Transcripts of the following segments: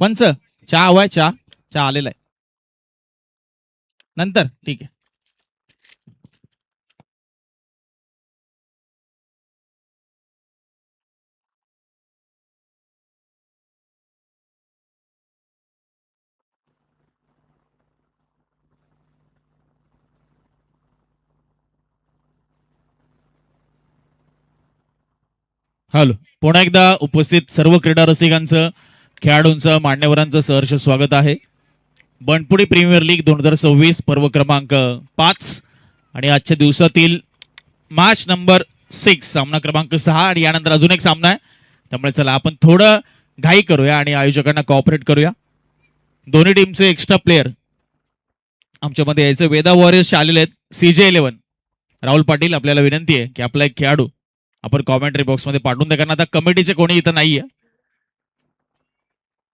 पंच चहा हवाय? चहा चहा आलेला आहे नंतर, ठीक आहे. हॅलो, पुन्हा एकदा उपस्थित सर्व क्रीडा रसिकांचं, खेळाडूंचं, मान्यवरांचं सहर्ष स्वागत आहे. बनपुडी प्रीमियर लीग 2026 पर्व क्रमांक 5 आणि आजच्या दिवसातील मॅच नंबर 6 सामना क्रमांक 6 आणि यानंतर अजून एक सामना आहे. त्यामुळे चला आपण थोडं घाई करूया आणि आयोजकांना कॉपरेट करूया. दोन्ही टीमचे एक्स्ट्रा प्लेयर आमच्यामध्ये यायचे. वेदा वॉरियर्स आलेले आहेत. CJ11 राहुल पाटील, आपल्याला विनंती आहे की आपला एक खेळाडू आपण कॉमेंट्री बॉक्समध्ये पाठवून द्या, कारण आता कमिटीचे कोणी इथं नाहीये.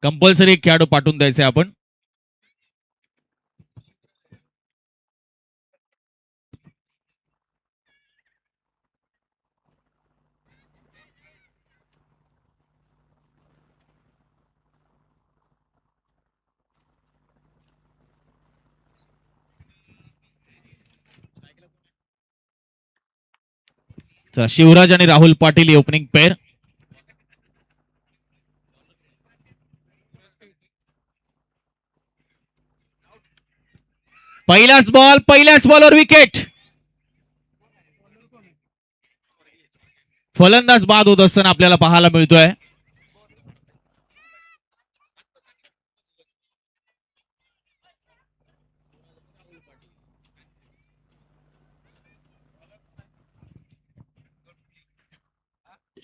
कंपल्सरी एक खेळाडू पाठवून द्यायचे आपण. शिवराज आणि राहुल पाटील ओपनिंग पेअर. पहिल्याच बॉलवर विकेट. फलंदाज बाद होत असताना आपल्याला पाहायला मिळतोय.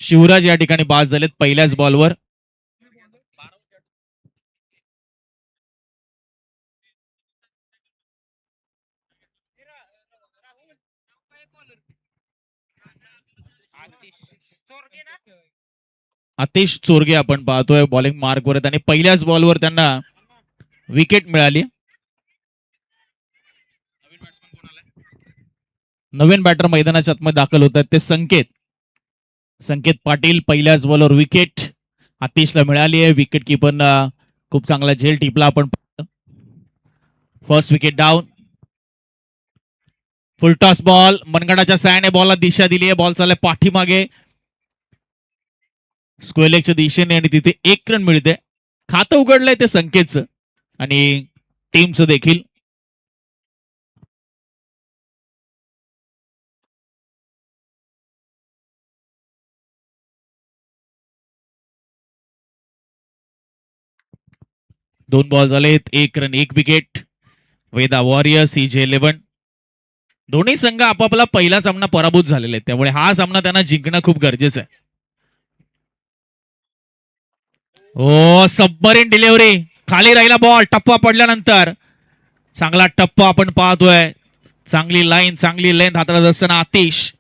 शिवराज या ठिकाणी बाद झालेत पहिल्याच बॉलवर. आतिश चोरगे आपण पाहतोय बॉलिंग मार्क वर आणि पहिल्याच बॉलवर त्यांना विकेट मिळाली. नवीन बॅटर मैदानाच्या आतमध्ये दाखल होत आहेत ते संकेत पाटील. पहिल्याच बॉलवर विकेट आतिशला मिळाली आहे. विकेट किपरनं खूप चांगला झेल टिपला आपण. First wicket down. Full toss ball. मनगडाच्या सहाय्याने बॉलला दिशा दिली आहे. बॉल चाललाय पाठीमागे स्क्वेअर लेगच्या दिशेने आणि तिथे 1 रन मिळते. खातं उघडलंय ते संकेतचं आणि टीमचं देखील. दोन बॉल झालेत, 1 run 1 wicket. Veda warriors CJ11 दोन्ही संघ आपापला पहिला सामना पराभूत झालेले आहेत, त्यामुळे हा सामना त्यांना जिंकणं खूप गरजेचं आहे. ओ सबमरीन डिलिव्हरी. खाली राहिला बॉल. टप्पा पडल्यानंतर चांगला टप्पा आपण पाहतोय. चांगली लेंथ हाताळत असताना आतिश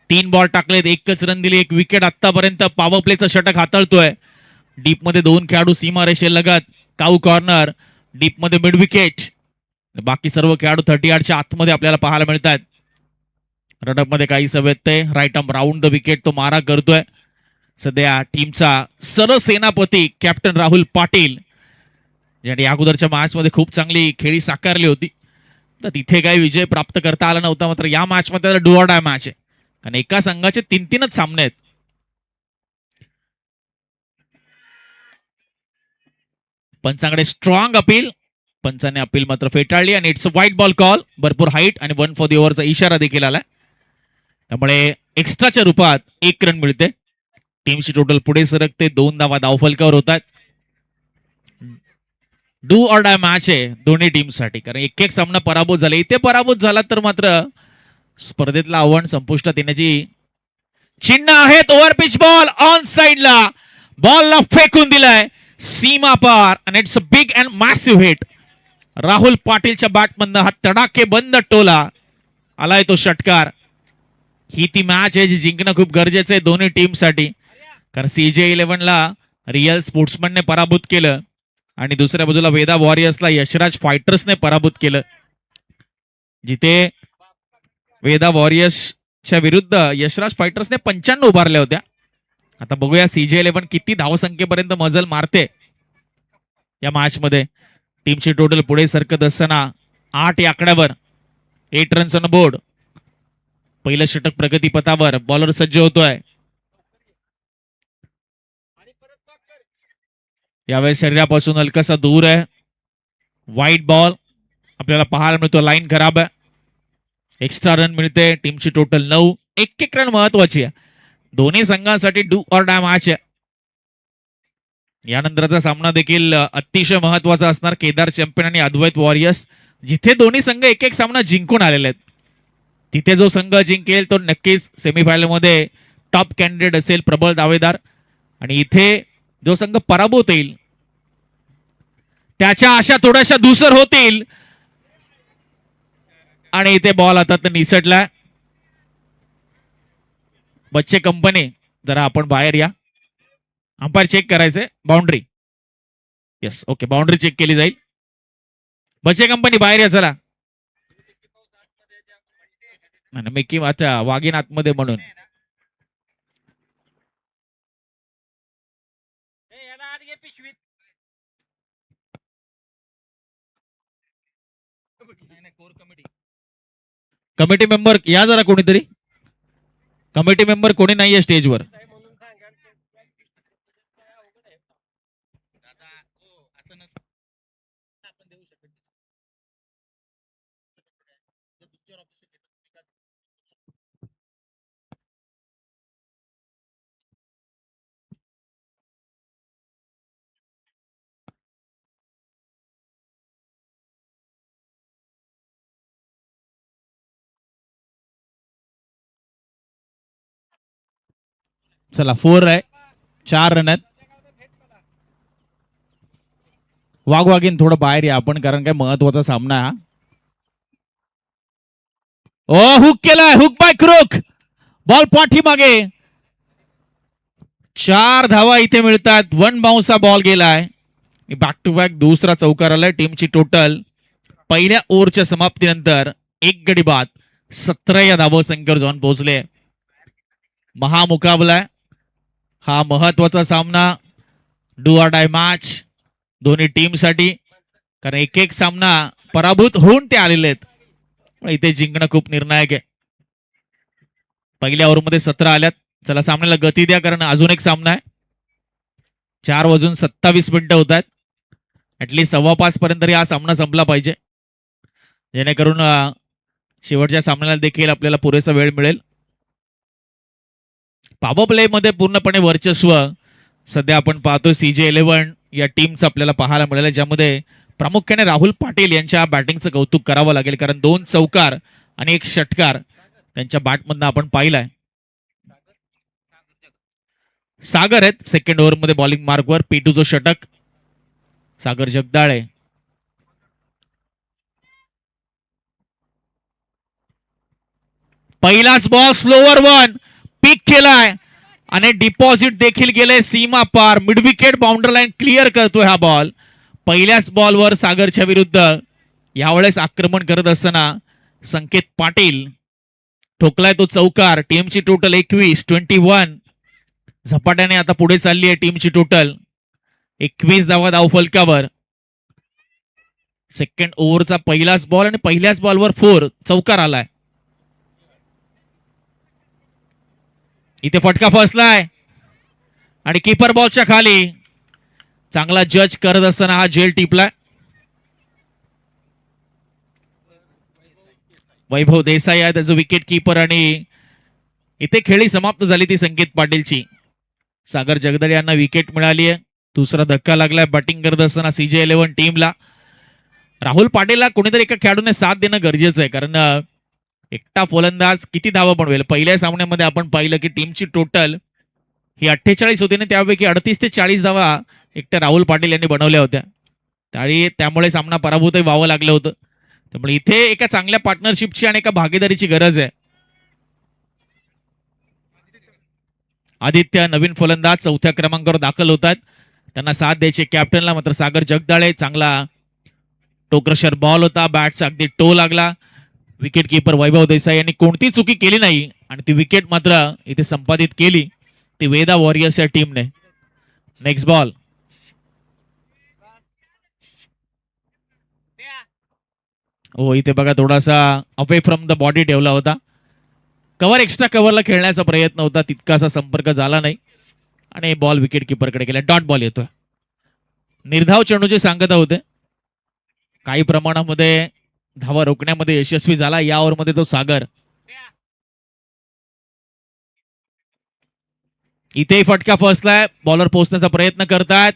3 बॉल टाकलेत, 1च रन दिली, 1 विकेट. आतापर्यंत पॉवर प्लेचं षटक हाताळतोय. डीप मध्ये 2 खेळाडू सीमारेषे लगत. काऊ कॉर्नर डीप मध्ये मिड विकेट. बाकी सर्व खेळाडू 30 यार्डच्या आतमध्ये आपल्याला पाहायला मिळतात. रनअप मध्ये काही सवयते. Right arm round the wicket तो मारा करतोय. सध्या टीमचा सरसेनापती कॅप्टन राहुल पाटील, ज्याने अगोदरच्या मॅच मध्ये खूप चांगली खेळी साकारली होती, तर तिथे काही विजय प्राप्त करता आला नव्हता. मात्र या मॅच मध्ये डू ऑर डाय मॅच आहे, कारण एका संघाचे 3-3च सामने आहेत. पंचांकडे स्ट्रॉंग अपील. पंचाने अपील मात्र फेटाळली आणि it's a white ball call. भरपूर हाईट आणि 1 फॉर द ओव्हरचा इशारा देखील आलाय. त्यामुळे एक्स्ट्राच्या रूपात 1 रन मिळते. टीमची टोटल पुढे सरकते. 2 धावा धावफलकावर होतात. डू ऑर डाय मॅच आहे दोन्ही टीमसाठी, कारण एक सामना पराभूत झाले. इथे पराभूत झाला तर मात्र स्पर्धेतलं आव्हान संपुष्टात येण्याची चिन्ह आहेत. ओव्हर पिच बॉल ऑन साइडला. बॉलला फेकून दिलाय सीमा पार आणि it's a big and massive hit. Rahul पाटीलच्या बॅटमधनं हा तडाखे बंद टोला आलाय तो षटकार. ही ती मॅच आहे जी जिंकणं खूप गरजेचं आहे दोन्ही टीमसाठी, कारण CJ11 ला रिअल स्पोर्ट्समनने पराभूत केलं आणि दुसऱ्या बाजूला वेदा वॉरियर्सला यशराज फायटर्सने पराभूत केलं. जिथे वेदा वॉरियर्सच्या विरुद्ध यशराज फायटर्सने 95 उभारल्या होत्या. आता बघूया CJ11 किती धावसंख्येपर्यंत मजल मारते. या मॅच मध्ये. टीमची टोटल पुढे सरकत असताना 8 या आकड्यावर, 8 रन्स ऑन बोर्ड. पहिलं षटक प्रगतीपथावर, बॉलर सज्ज होतोय. यावेळेस शरीरापासून हलकासा दूर आहे. वाईट बॉल आपल्याला पाहायला मिळतो. लाईन खराब आहे. एक्स्ट्रा रन मिळते. टीमची टोटल 9. एक रन महत्वाची आहे दोन्ही संघांसाठी. डू ऑर डाय मॅच आहे. यानंतरचा सामना देखील अतिशय महत्वाचा असणार. केदार चॅम्पियन आणि अद्वैत वॉरियर्स, जिथे दोन्ही संघ एक सामना जिंकून आलेले आहेत. तिथे जो संघ जिंकेल तो नक्कीच सेमीफायनल मध्ये टॉप कॅन्डिडेट असेल, प्रबळ दावेदार. आणि इथे जो संघ पराभूत होईल त्याच्या आशा थोड्याशा धूसर होतील. आणि इथे बॉल आता निसटलाय. बच्चे कंपनी, जरा आपण बाहेर या. अंपायर चेक करायचंय. Boundary, yes, okay, boundary check केली जाईल. बच्चे कंपनी बाहेर या चला. मिकी, अच्छा, वाघीन आतमध्ये म्हणून. कमिटी मेंबर या जरा. कोणीतरी कमिटी मेंबर कोणी नाहीये स्टेजवर. चला, 4 आहे. 4 रन आहेत. वाघीन थोडं बाहेर या आपण, कारण काय महत्वाचा सामना आहे. ओ, हुक केलाय. Hook bye crook. बॉल पाठीमागे. 4 धावा इथे मिळतात. 1 बाउन्सचा बॉल गेलाय. बॅक टू बॅक दुसरा चौकार आलाय. टीमची टोटल पहिल्या ओव्हरच्या समाप्तीनंतर 1 गडी बाद 17 या धावसंख्येवर जाऊन पोहोचले. महामुकाबला आहे हा. महत्वाचा सामना, डू ऑर डाय मॅच दोन्ही टीमसाठी. कारण एक सामना पराभूत होऊन ते आलेले आहेत. इथे जिंकणं खूप निर्णायक आहे. पहिल्या ओव्हरमध्ये 17 आल्यात. चला, सामन्याला गती द्या, कारण अजून एक सामना आहे. 4:27 होत आहेत. ऍटलीस्ट 5:15 पर्यंत हा सामना संपला पाहिजे, जेणेकरून शेवटच्या सामन्याला देखील आपल्याला पुरेसा वेळ मिळेल. पॉवर प्ले मध्ये पूर्णपणे वर्चस्व सध्या आपण पाहतोय CJ11 या टीमचं आपल्याला पाहायला मिळालं, ज्यामध्ये प्रामुख्याने राहुल पाटील यांच्या बॅटिंगचं कौतुक करावं लागेल. कारण 2 चौकार आणि 1 षटकार त्यांच्या बॅटमधनं आपण पाहिलाय. सागर आहेत सेकंड ओव्हरमध्ये बॉलिंग मार्कवर. P2 षटक सागर जगदाळे. पहिलाच बॉल स्लोवर 1 पिक केलाय आणि डिपॉझिट देखील गेले सीमा पार. Mid wicket boundary line clear करतोय हा बॉल. पहिल्याच बॉलवर सागरच्या विरुद्ध यावेळेस आक्रमण करत असताना संकेत पाटील ठोकलाय तो चौकार. टीमची टोटल 21. झपाट्याने आता पुढे चालली आहे टीमची टोटल. 21 धावा धाव फलकावर. सेकंड ओव्हरचा पहिलाच बॉल आणि पहिल्याच बॉलवर 4 चौकार आलाय. इथे फटका फसलाय आणि कीपर बॉलच्या खाली. चांगला जज करत असताना हा जेल टिपलाय. वैभव देसाई आहे त्याचं विकेट किपर. आणि इथे खेळी समाप्त झाली ती संकेत पाटीलची. सागर जगदाळे यांना विकेट मिळाली आहे. दुसरा धक्का लागलाय बॅटिंग करत असताना CJ11 टीमला. राहुल पाटीलला कोणीतरी एका खेळाडूने साथ देणं गरजेचं आहे, कारण एकटा फलंदाज किती धावा बनवेल. पहिल्या सामन्यामध्ये आपण पाहिलं की टीमची टोटल ही 48 होती ना, त्यापैकी 38 ते 40 धावा एकट्या राहुल पाटील यांनी बनवल्या होत्या. त्यामुळे सामना पराभूतही व्हावं लागलं होतं. त्यामुळे इथे एका चांगल्या पार्टनरशिपची आणि एका भागीदारीची गरज आहे. आदित्य नवीन फलंदाज 4थ्या क्रमांकावर दाखल होतात. त्यांना साथ द्यायचे कॅप्टनला. मात्र सागर जगदाळे, चांगला टोक्रशर बॉल होता. बॅटचा अगदी टो लागला. विकेट किपर वैभव देसाई यांनी कोणती चुकी केली नाही आणि ती विकेट मात्र इथे संपादित केली ती वेदा वॉरियर्स या टीमने. नेक्स्ट बॉल हो, इथे बघा थोडासा अवे फ्रॉम द बॉडी ठेवला होता. कव्हर एक्स्ट्रा कव्हरला खेळण्याचा प्रयत्न होता, तितकासा संपर्क झाला नाही आणि बॉल विकेट किपरकडे गेला. डॉट बॉल येतोय. निर्धाव चेंडूची सांगता होते. काही प्रमाणामध्ये धावा रोखण्यामध्ये यशस्वी झाला या ओव्हरमध्ये तो सागर. इथेही फटका फसलाय. बॉलर पोहोचण्याचा प्रयत्न करतात.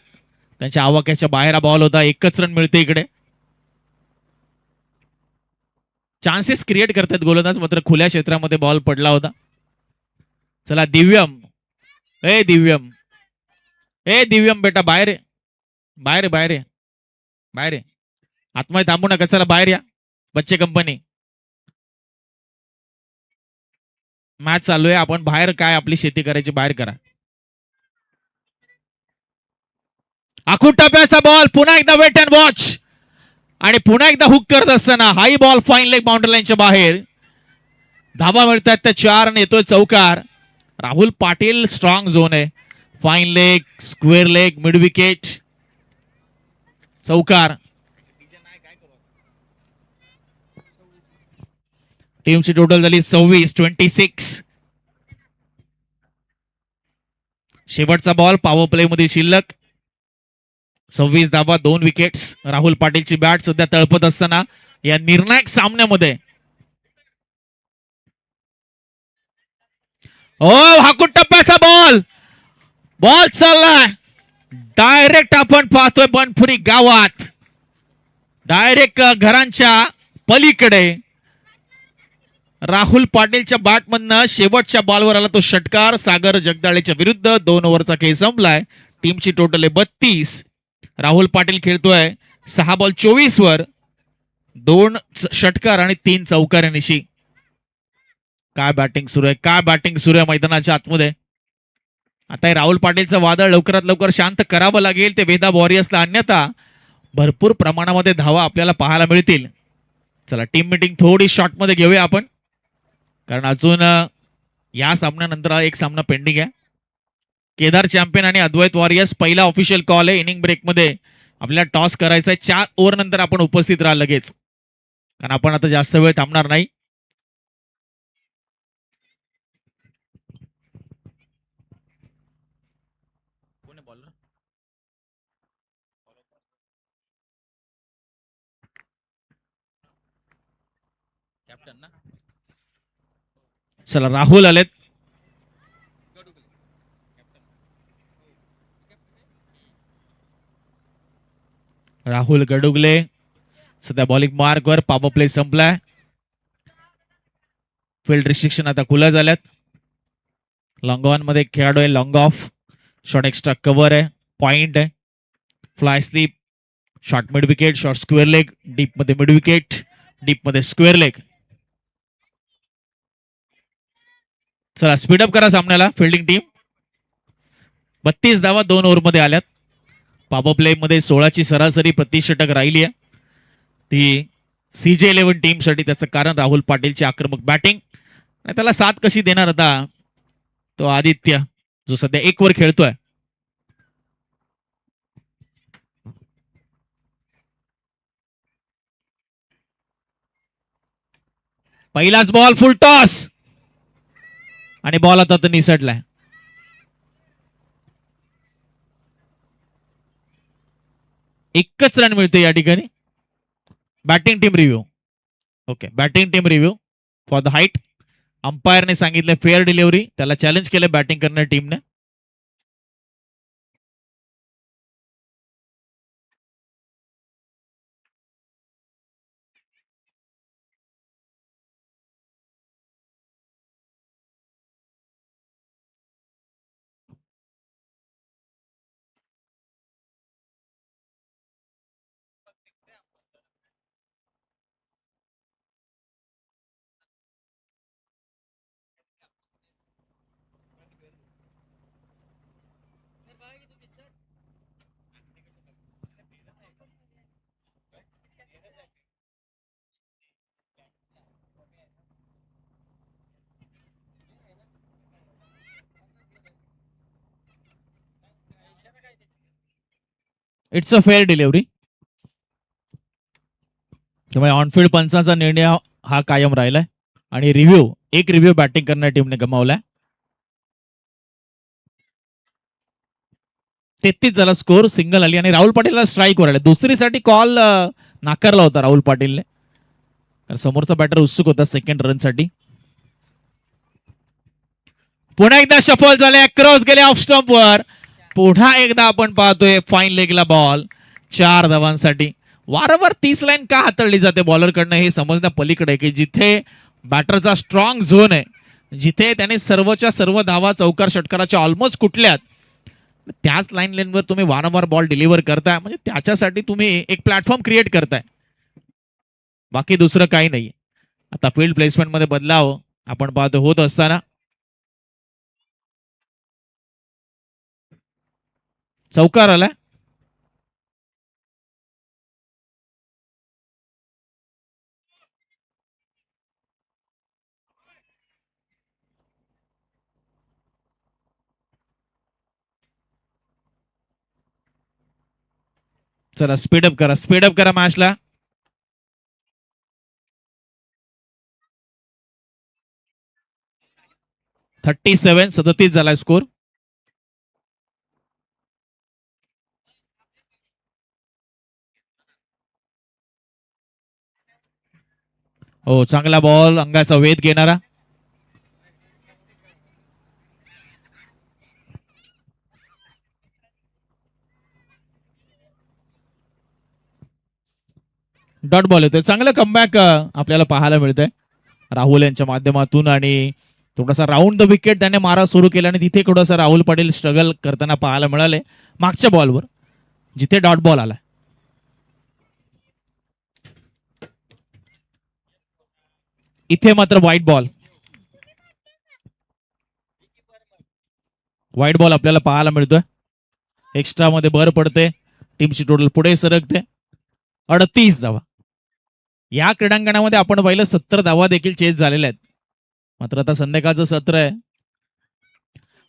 त्यांच्या आवाक्याच्या बाहेर बॉल होता. एकच रन मिळते इकडे. चान्सेस क्रिएट करतात गोलंदाज, मात्र खुल्या क्षेत्रामध्ये बॉल पडला होता. चला दिव्यम. ए दिव्यम, ए दिव्यम बेटा बाहेर आहे. बाहेर आहे, बाहेर आहे, बाहेर आहे. आतमध्ये थांबू नका, चला बाहेर या. बच्चे कंपनी मॅच चालू आहे. आपण बाहेर काय आपली शेती करायची बाहेर करा. आखूड टप्प्याचा बॉल पुन्हा एकदा वेट अँड वॉच आणि पुन्हा एकदा हुक करत असताना हाई बॉल फाईन लेग बाउंड्री लाईनच्या बाहेर. धावा मिळतात त्या 4 आणि येतोय चौकार. राहुल पाटील स्ट्रॉंग झोन आहे. Fine leg, square leg, mid wicket, चौकार. टीमची टोटल झाली 26. शेवटचा बॉल पॉवर प्ले मध्ये शिल्लक. 26 धावा, 2 विकेट्स. राहुल पाटीलची बॅट सध्या तळपत असताना या निर्णायक सामन्यामध्ये. ओ हाकूट टप्प्याचा बॉल. बॉल चाललाय डायरेक्ट. आपण पाहतोय बनपुरी गावात, डायरेक्ट घरांच्या पलीकडे. राहुल पाटीलच्या बॅटमधनं शेवटच्या बॉलवर आला तो षटकार सागर जगदाळेच्या विरुद्ध. 2 ओव्हरचा खेळ संपलाय. टीमची टोटल आहे 32. राहुल पाटील खेळतोय 6 बॉल 24 वर 2 षटकार आणि 3 चौकारांनिशी. काय बॅटिंग सुरू आहे, काय बॅटिंग सुरू आहे मैदानाच्या आतमध्ये. आता राहुल पाटीलचं वादळ लवकरात लवकर शांत करावं लागेल ते वेदा वॉरियर्सला, अन्यथा भरपूर प्रमाणामध्ये धावा आपल्याला पाहायला मिळतील. चला टीम मीटिंग थोडी शॉर्ट मध्ये घेऊया आपण, कारण अजून या सामन्यानंतर एक सामना पेंडिंग आहे. केदार चॅम्पियन आणि अद्वैत वॉरियर्स पहिला ऑफिशियल कॉल आहे. इनिंग ब्रेक मध्ये आपल्याला टॉस करायचा आहे. 4 ओव्हर नंतर आपण उपस्थित राहा लगेच, कारण आपण आता जास्त वेळ थांबणार नाही. चला राहुल आलेत. राहुल गडुगले सध्या बॉलिंग मार्कवर. पॉवर प्ले संपलाय. फील्ड रिस्ट्रिक्शन आता खुल्या झाल्यात. लॉंग ऑन मध्ये खेळाडू आहे. Long off, short extra cover आहे, पॉइंट आहे, fly slip, short mid wicket, short square leg, deep मध्ये मिड विकेट, डीप मध्ये स्क्वेअर लेग. चला स्पीडअप करा सामन्याला फिल्डिंग टीम. 32 धावा 2 ओव्हर मध्ये आल्यात. पॉवर प्ले मध्ये 16ची सरासरी प्रतिषटक राहिली आहे ती CJ11 टीम साठी. त्याचं कारण राहुल पाटीलची आक्रमक बॅटिंग. त्याला साथ कशी देणार आता तो आदित्य, जो सध्या 1 वर खेळतोय. पहिलाच बॉल फुल टॉस आणि बॉल आता निसटलाय. एकच रन मिळते या ठिकाणी. Batting team review. Okay, batting team review for the height. अंपायरने सांगितलं फेअर डिलिव्हरी. त्याला चॅलेंज केलं बॅटिंग करणाऱ्या टीमने. It's a fair delivery. त्यामुळे ऑनफिल्ड पंचाचा निर्णय हा कायम राहिलाय आणि एक रिव्ह्यू बॅटिंग करणाऱ्या टीमने गमावलाय. 33 झाला स्कोर, सिंगल आली आणि राहुल पाटीलला स्ट्राईक वर आला. दुसरीसाठी कॉल नाकारला होता राहुल पाटीलने, कारण समोरचा बॅटर उत्सुक होता सेकंड रनसाठी. पुन्हा एकदा शफल झाले, क्रॉस गेले ऑफ स्टंप वर. पुन्हा एकदा आपण पाहतोय फाईन लेगला बॉल 4 धावांसाठी. वारंवार 30 लाईन का हाताळली जाते बॉलरकडनं हे समजण्या पलीकडे, की जिथे बॅटरचा स्ट्रॉंग झोन आहे, जिथे त्याने सर्वच्या सर्व धावा चौकार षटकाराच्या ऑलमोस्ट कुठल्यात, त्याच लाईन लेनवर तुम्ही वारंवार बॉल डिलिव्हर करताय, म्हणजे त्याच्यासाठी तुम्ही एक प्लॅटफॉर्म क्रिएट करताय, बाकी दुसरं काही नाही. आता फील्ड प्लेसमेंट मध्ये बदलाव आपण पाहतो होत असताना. चौकार आलाय. चला स्पीडअप करा मॅचला. .37 37 झालाय स्कोर. हो, चांगला बॉल, अंगाचा वेध घेणारा. डॉट बॉल येतोय. चांगलं कमबॅक आपल्याला पाहायला मिळतंय राहुल यांच्या माध्यमातून, आणि थोडासा राऊंड द विकेट त्याने मारा सुरू केला आणि तिथे थोडासा राहुल पाटील स्ट्रगल करताना पाहायला मिळाले मागच्या बॉलवर, जिथे डॉट बॉल आला. इथे मात्र व्हाईट बॉल आपल्याला पाहायला मिळतोय. एक्स्ट्रा मध्ये भर पडते, टीमची टोटल पुढे सरकते. 38 धावा. या क्रीडांगणामध्ये आपण पाहिलं 70 धावा देखील चेस झालेल्या आहेत. मात्र आता संध्याकाळचं सत्र आहे.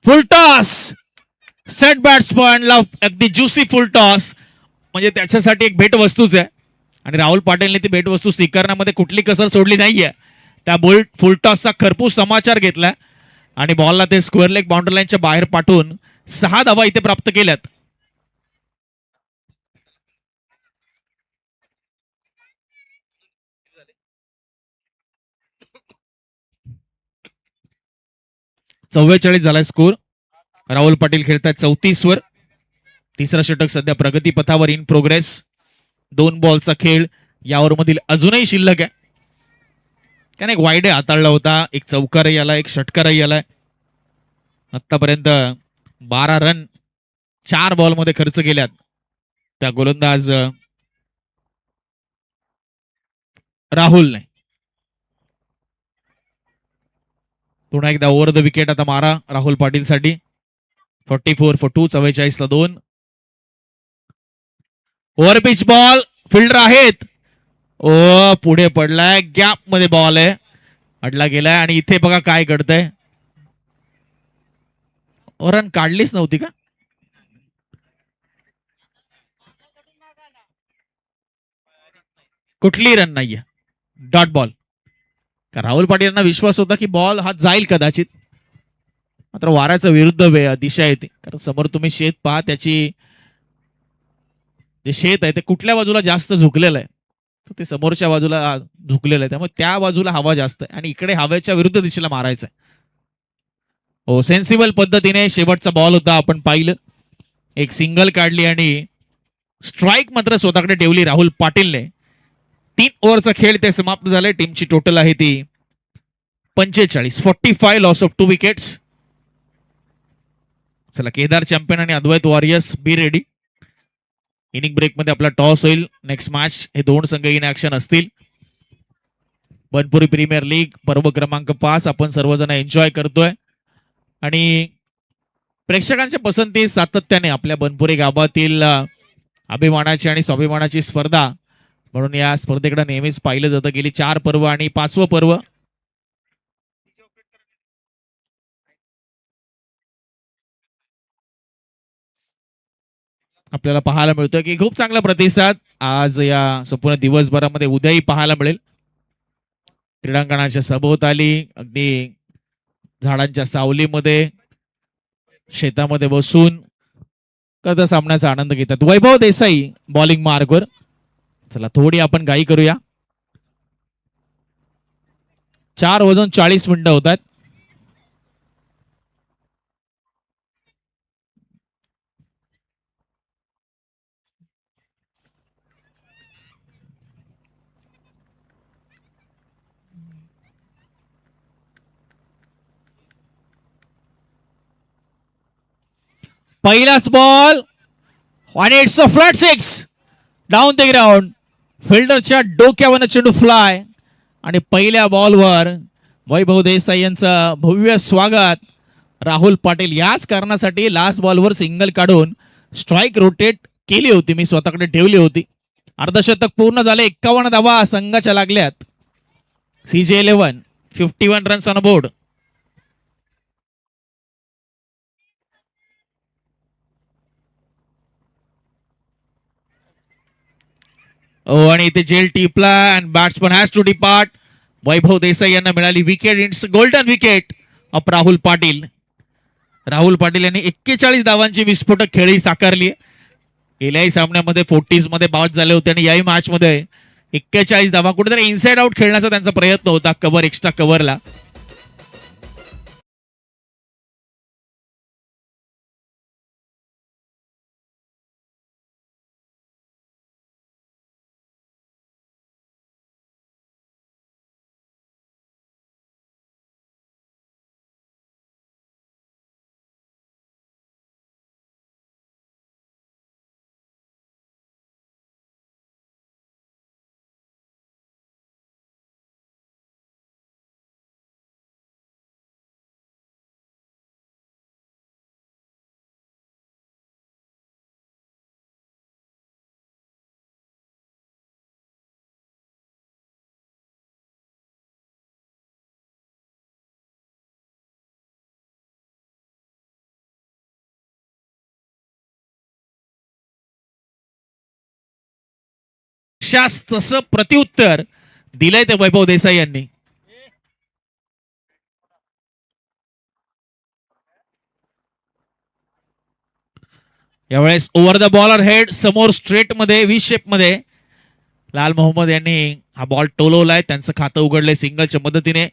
फुल टॉस, सेट बॅट्समन अगदी ज्युसी फुल टॉस, म्हणजे त्याच्यासाठी एक भेटवस्तूच आहे आणि राहुल पाटीलने ती भेटवस्तू स्वीकारण्यामध्ये कुठली कसर सोडली नाहीये. त्या फुल टॉसचा खरपूस समाचार घेतलाय आणि बॉलला ते स्क्वेअर लेग बाउंड्री लाईनच्या बाहेर पाठवून 6 धावा इथे प्राप्त केल्यात. .44 झालाय स्कोर. राहुल पाटील खेळतात 34 वर. तिसरा षटक सध्या प्रगतीपथावर इन प्रोग्रेस. 2 बॉलचा खेळ यावर मधील अजूनही शिल्लक आहे. त्याने एक वाईड हाताळला होता, एक चौकारही आला, एक षटकारही आलाय. आतापर्यंत 12 रन 4 बॉल मध्ये खर्च केल्यात त्या गोलंदाज राहुलने. पुन्हा एकदा ओव्हर द विकेट आता मारा राहुल पाटील साठी. 44 for 2, 44 ला 2. ओव्हर पिच बॉल, फिल्डर आहेत. ओ, पुढे पडलाय, गॅप मध्ये बॉल आहे, अडला गेलाय आणि इथे बघा काय घडतंय. रन काढलीच नव्हती का? कुठली रन नाहीये, डॉट बॉल. राहुल पाटील यांना विश्वास होता की बॉल हा जाईल कदाचित, मात्र वाऱ्याचा विरुद्ध दिशा येते. कारण समोर तुम्ही शेत पहा, त्याची जे शेत आहे ते कुठल्या बाजूला जास्त झुकलेलं आहे, तर ते समोरच्या बाजूला झुकलेलं आहे, त्यामुळे त्या बाजूला हवा जास्त आहे आणि इकडे हवेच्या विरुद्ध दिशेला मारायचं आहे. हो, सेन्सिबल पद्धतीने शेवटचा बॉल होता, आपण पाहिलं. एक सिंगल काढली आणि स्ट्राईक मात्र स्वतःकडे ठेवली राहुल पाटीलने. 3 ओव्हरचा खेळ ते समाप्त झाले. टीमची टोटल आहे ती 45. 45 लॉस ऑफ 2 विकेट्स. चला, केदार चॅम्पियन आणि Advait warriors be ready. Inning break मध्ये आपला टॉस होईल. नेक्स्ट मॅच हे 2 संघ इन ऍक्शन असतील. बनपुरी प्रीमियर लीग पर्व क्रमांक 5 आपण सर्वजण एन्जॉय करतोय आणि प्रेक्षकांच्या पसंती सातत्याने आपल्या बनपुरी गावातील अभिमानाची आणि स्वाभिमानाची स्पर्धा म्हणून या स्पर्धेकडे नेहमीच पाहिलं जातं. गेली 4 पर्व आणि 5वं पर्व. आपल्याला पाहायला मिळतोय की खूप चांगला प्रतिसाद आज या संपूर्ण दिवसभरामध्ये उद्याही पाहायला मिळेल. क्रीडांगणाच्या सभोवताली अगदी झाडांच्या सावलीमध्ये शेतामध्ये बसून कदा सामन्याचा आनंद घेतात. वैभव देसाई बॉलिंग मार्कवर. चला थोडी आपण घाई करूया. 4 वाजून 40 मिनिटं होत आहेत. पहिलाच बॉल आणि it's a flat six down the ground. फिल्डरच्या डोक्यावर चेंडू फ्लाय आणि पहिल्या बॉलवर वैभव देसाई यांचं भव्य स्वागत. राहुल पाटील याच कारणासाठी लास्ट बॉलवर सिंगल काढून स्ट्राईक रोटेट केली होती, मी स्वतःकडे ठेवली होती. अर्धशतक पूर्ण झाले. 51 धावा संघाच्या लागल्यात. CJ 11 51 runs on board. आणि इथे जेल टिपला and batsman has to depart. Vaibhav Desai यांना मिळाली wicket. It's golden wicket of Rahul Patil. Rahul Patil यांनी 41 धावांची विस्फोटक खेळी साकारली. गेल्याही सामन्यामध्ये 40s मध्ये बाद झाले होते आणि याही मॅच मध्ये 41 धावा. कुठेतरी इनसाइड आउट खेळण्याचा त्यांचा प्रयत्न होता कव्हर एक्स्ट्रा कव्हरला. तसं प्रत्युत्तर दिलंय ते वैभव देसाई यांनी. यावेळेस ओव्हर द बॉलर हेड समोर स्ट्रेट मध्ये व्ही शेप मध्ये लाल मोहम्मद यांनी हा बॉल टोलवलाय. त्यांचं खातं उघडलंय सिंगलच्या मदतीने.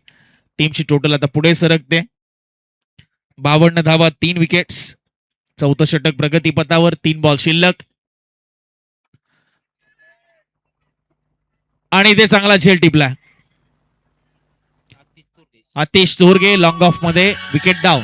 टीमची टोटल आता पुढे सरकते. 52 धावा 3 विकेट्स. चौथं षटक प्रगतीपथावर. 3 बॉल शिल्लक आणि ते चांगला झेल टिपला. आतिश तोरगे लॉंग ऑफ मध्ये विकेट डाऊन.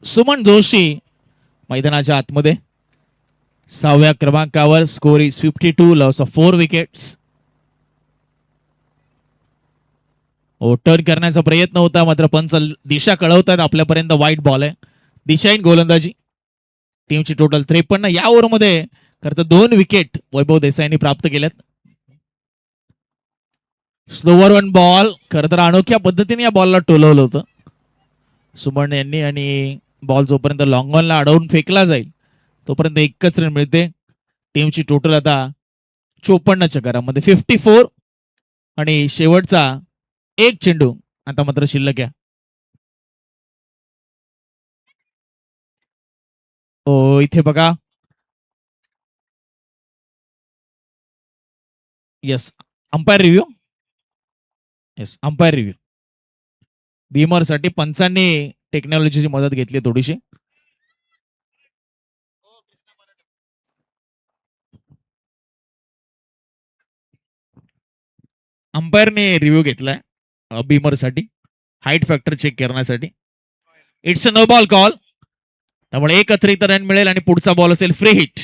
सुमन जोशी मैदानाच्या आतमध्ये. 6व्या क्रमांकावर. Score is 52. Loss of 4 wickets. Turn करण्याचा प्रयत्न होता मात्र पंच दिशा कळवतात आपल्यापर्यंत. वाईट बॉल आहे. दिशाहीन गोलंदाजी. टीमची टोटल 53. या ओव्हरमध्ये खरं तर 2 विकेट वैभव देसाईंनी प्राप्त केल्यात. Slower one ball. खरं तर अनोख्या पद्धतीने या बॉलला टोलवलं होतं सुमन यांनी आणि बॉल जोपर्यंत लॉंग ऑनला अडवून फेकला जाईल तोपर्यंत एकच रन मिळते. टीमची टोटल आता 54च्या घरामध्ये 54 आणि शेवटचा एक चेंडू आता मात्र शिल्लक आहे. इथे बघा. Yes umpire review. Yes umpire review. Beamer साठी पंचांनी टेक्नॉलॉजीची मदत घेतली थोडीशी. अंपायरने रिव्ह्यू घेतलाय. बीमर साठी हाईट फॅक्टर चेक करण्यासाठी. It's a no ball call. त्यामुळे एक अतिरिक्त रन मिळेल आणि पुढचा बॉल असेल फ्री हिट.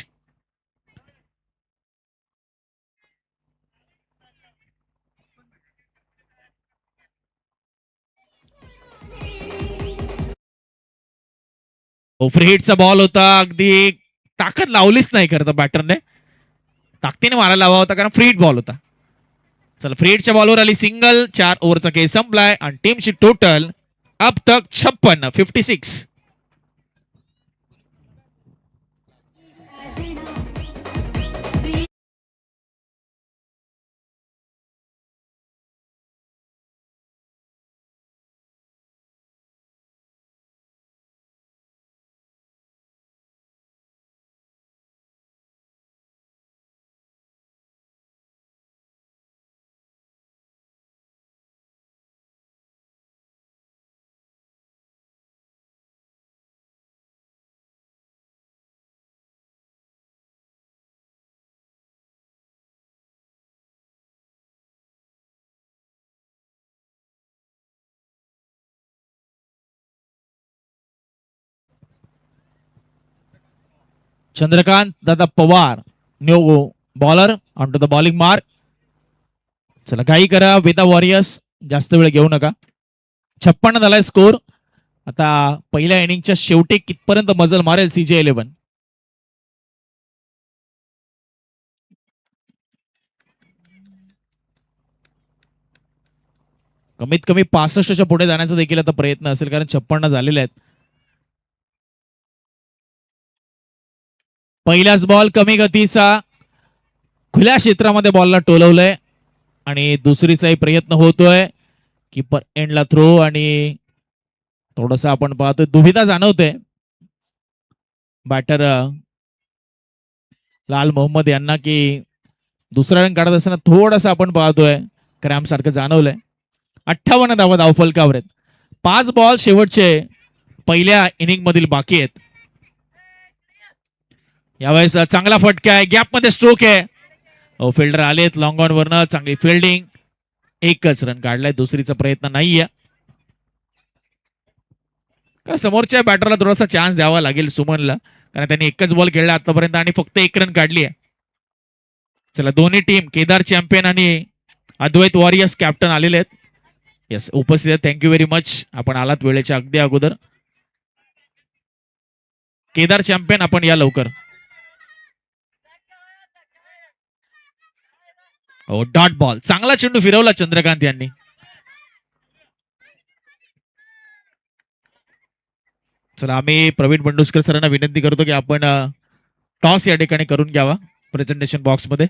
फ्री हिटचा बॉल होता. अगदी ताकद लावलीच नाही खरं तर बॅटरने. ताकदीने मारायला हवा होता कारण फ्री हिट बॉल होता. चला फ्री हिटच्या बॉलवर आली सिंगल. 4 ओव्हरचा खेळ संपलाय आणि टीमची टोटल अब तक 56. Chandrakant Dada Pawar new bowler on to the bowling mark. चला काही करा वेदा वॉरियर्स, जास्त वेळ घेऊ नका. 56 झालाय स्कोर. आता पहिल्या इनिंगच्या शेवटी कितपर्यंत मजल मारेल CJ11. कमीत कमी 65च्या पुढे जाण्याचा देखील आता प्रयत्न असेल कारण 56 झालेले आहेत. पहिलाच बॉल कमी गतीचा खुल्या क्षेत्रामध्ये बॉलला टोलवलंय आणि दुसरीचाही प्रयत्न होतोय. कीपर एंडला थ्रो आणि थोडस आपण पाहतोय दुविधा जाणवते बॅटर लाल मोहम्मद यांना की दुसरा रन काढत असताना थोडस आपण पाहतोय क्रॅम्प सारखं जाणवलंय. 58 धावा धावफलकावर आहेत. 5 बॉल शेवटचे पहिल्या इनिंग मधील बाकी आहेत. यावेळेस चांगला फटका आहे. गॅप मध्ये स्ट्रोक आहे. फिल्डर आलेत लॉंग ऑन वरनं. चांगली फिल्डिंग. एकच रन काढलाय. दुसरीचा प्रयत्न नाहीये. समोरच्या बॅटरला थोडासा चान्स द्यावा लागेल सुमनला कारण त्यांनी एकच बॉल खेळला आतापर्यंत आणि फक्त 1 रन काढली आहे. चला दोन्ही टीम केदार चॅम्पियन आणि अद्वैत वॉरियर्स कॅप्टन आलेले आहेत. येस उपस्थित आहेत. Thank you very much. आपण आलात वेळेच्या अगदी अगोदर. केदार चॅम्पियन आपण या लवकर. Dot ball. चांगला चेंडू फिरवला चंद्रकांत यांनी. चला आम्ही प्रवीण बंडुस्कर सरांना विनंती करतो की आपण टॉस या ठिकाणी करून घ्यावा प्रेझेंटेशन बॉक्स मध्ये.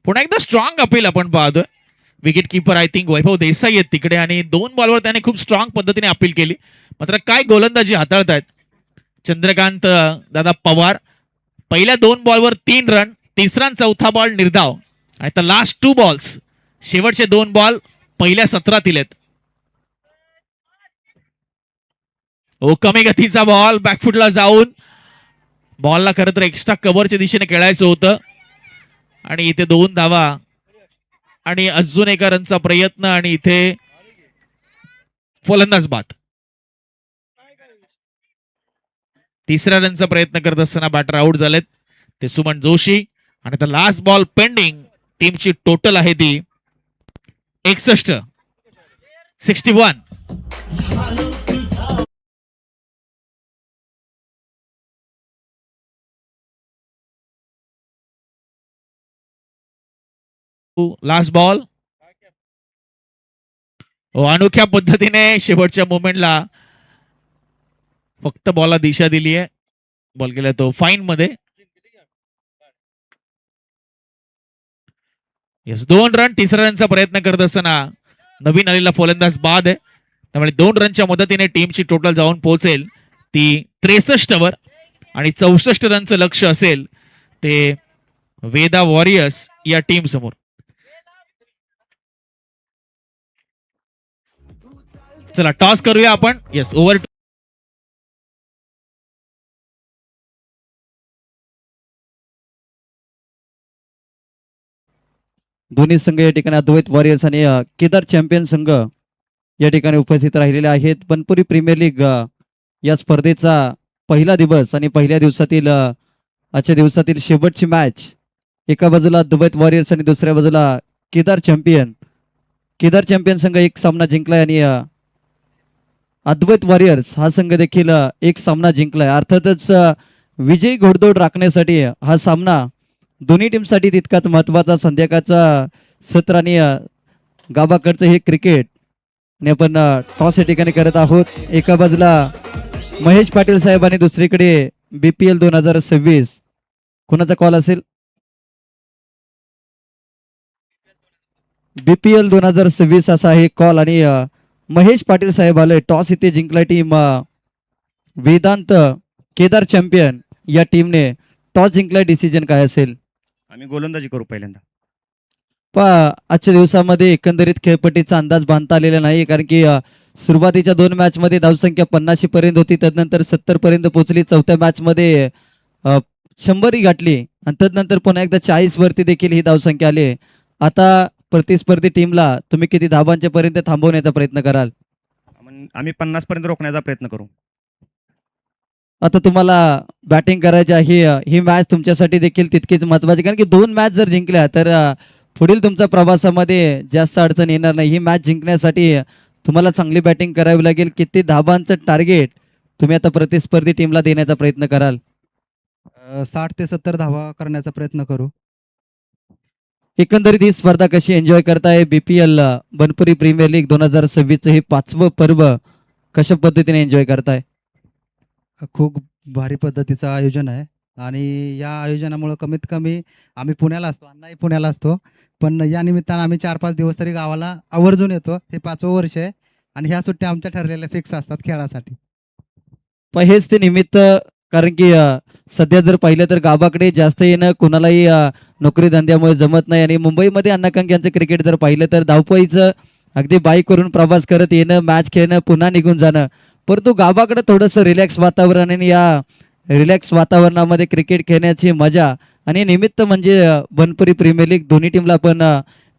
पुन्हा एकदा स्ट्रॉंग अपील आपण पाहतोय. विकेट कीपर आय थिंक वैभव देसाई आहेत तिकडे आणि 2 बॉलवर त्याने खूप स्ट्रॉंग पद्धतीने अपील केली. मात्र काय गोलंदाजी हाताळतायत चंद्रकांत दादा पवार. पहिल्या 2 बॉलवर 3 रन. तिसरा आणि चौथा बॉल निर्धाव. आता लास्ट 2 बॉल्स शेवटचे 2 बॉल पहिल्या 17 आहेत. कमी गतीचा बॉल बॅकफुटला जाऊन बॉलला खरं तर एक्स्ट्रा कव्हरच्या दिशेने खेळायचं होतं आणि इथे 2 धावा आणि अजून एका रनचा प्रयत्न आणि इथे फलंदाज बाद. तिसऱ्या रनचा प्रयत्न करत असताना बॅटर आउट झालेत ते सुमन जोशी. आणि आता लास्ट बॉल पेंडिंग. टीमची टोटल आहे ती 61. Last ball. अनोख्या पद्धतीने शेवटच्या मोमेंटला फक्त बॉलला दिशा दिली आहे. बॉल गेला तो फाईन मध्ये. Yes 2 run. तिसऱ्या रनचा प्रयत्न करत असताना नवीन आलेला फलंदाज बाद आहे. त्यामुळे 2 रनच्या मदतीने टीमची टोटल जाऊन पोहोचेल ती 63 वर आणि 64 रनचं लक्ष असेल ते वेदा वॉरियर्स या टीम समोर. चला टॉस करूया आपण. येस ओव्हर दोन्ही संघ या ठिकाणी अद्वैत वॉरियर्स आणि केदार चॅम्पियन संघ या ठिकाणी उपस्थित राहिलेले आहेत. बनपुरी प्रीमियर लीग या स्पर्धेचा पहिला दिवस आणि पहिल्या दिवसातील आजच्या दिवसातील शेवटची मॅच. एका बाजूला अद्वैत वॉरियर्स आणि दुसऱ्या बाजूला केदार चॅम्पियन. केदार चॅम्पियन संघ एक सामना जिंकलाय आणि अद्वैत वॉरियर्स हा संघ देखील एक सामना जिंकलाय. अर्थातच विजयी घोडदौड राखण्यासाठी हा सामना दोन्ही टीमसाठी तितकाच महत्वाचा. संध्याकाळचा सत्र आणि गावाकडचं हे क्रिकेट आणि आपण टॉस या ठिकाणी करत आहोत. एका बाजूला महेश पाटील साहेब आणि दुसरीकडे BPL 2026. कोणाचा कॉल असेल? BPL 2026 असा आहे कॉल आणि महेश पाटील साहेब आले. टॉस इथे जिंकला टीम वेदांत केदार चॅम्पियन या टीमने टॉस जिंकला. डिसिजन काय असेल? आम्ही गोलंदाजी करू पहिल्यांदा. आजच्या दिवसामध्ये एकंदरीत खेळपट्टीचा अंदाज बांधता आलेला नाही, कारण की सुरुवातीच्या 2 मॅच मध्ये धावसंख्या 50 पर्यंत होती, त्यानंतर 70 पर्यंत पोहोचली. चौथ्या मॅच मध्ये 100 गाठली आणि त्यानंतर पुन्हा एकदा 40 वरती देखील ही धावसंख्या आली. आता प्रतिस्पर्धी टीमला तुम्ही किती धावांच्या पर्यंत थांबवण्याचा प्रयत्न कराल? आम्ही 50 पर्यंत रोखण्याचा प्रयत्न करू. आता तुम्हाला बॅटिंग करायची आहे. ही मॅच तुमच्यासाठी देखील तितकीच महत्वाची, कारण की 2 मॅच जर जिंकल्या तर पुढील तुमच्या प्रवासामध्ये जास्त अडचण येणार नाही. ही मॅच जिंकण्यासाठी तुम्हाला चांगली बॅटिंग करावी लागेल. किती धावांचं टार्गेट तुम्ही आता प्रतिस्पर्धी टीमला देण्याचा प्रयत्न कराल? 60 ते 70 धावा करण्याचा प्रयत्न करू. एकंदरीत ही स्पर्धा कशी एन्जॉय करताय? BPL बनपुरी प्रीमियर लीग 2026 हे 5वं पर्व कशा पद्धतीने एन्जॉय करताय? खूप भारी पद्धतीचं आयोजन आहे आणि या आयोजनामुळे कमीत कमी आम्ही पुण्याला असतो, अण्णाही पुण्याला असतो, पण या निमित्तानं आम्ही 4-5 दिवस तरी गावाला आवर्जून येतो. हे 5वं वर्ष आहे आणि ह्या सुट्ट्या आमच्या ठरलेल्या फिक्स असतात खेळासाठी. पण हेच ते निमित्त, कारण की सध्या जर पाहिलं तर गावाकडे जास्त येणं कुणालाही नोकरी धंद्यामुळे जमत नाही आणि मुंबईमध्ये अण्णाकांत यांचं क्रिकेट जर पाहिलं तर धावपळीचं अगदी बाईकवरून प्रवास करत येणं, मॅच खेळणं, पुन्हा निघून जाणं. परंतु गावाकडे थोडंसं रिलॅक्स वातावरण आणि या रिलॅक्स वातावरणामध्ये क्रिकेट खेळण्याची मजा आणि निमित्त म्हणजे बनपुरी प्रीमियर लीग. दोन्ही टीमला आपण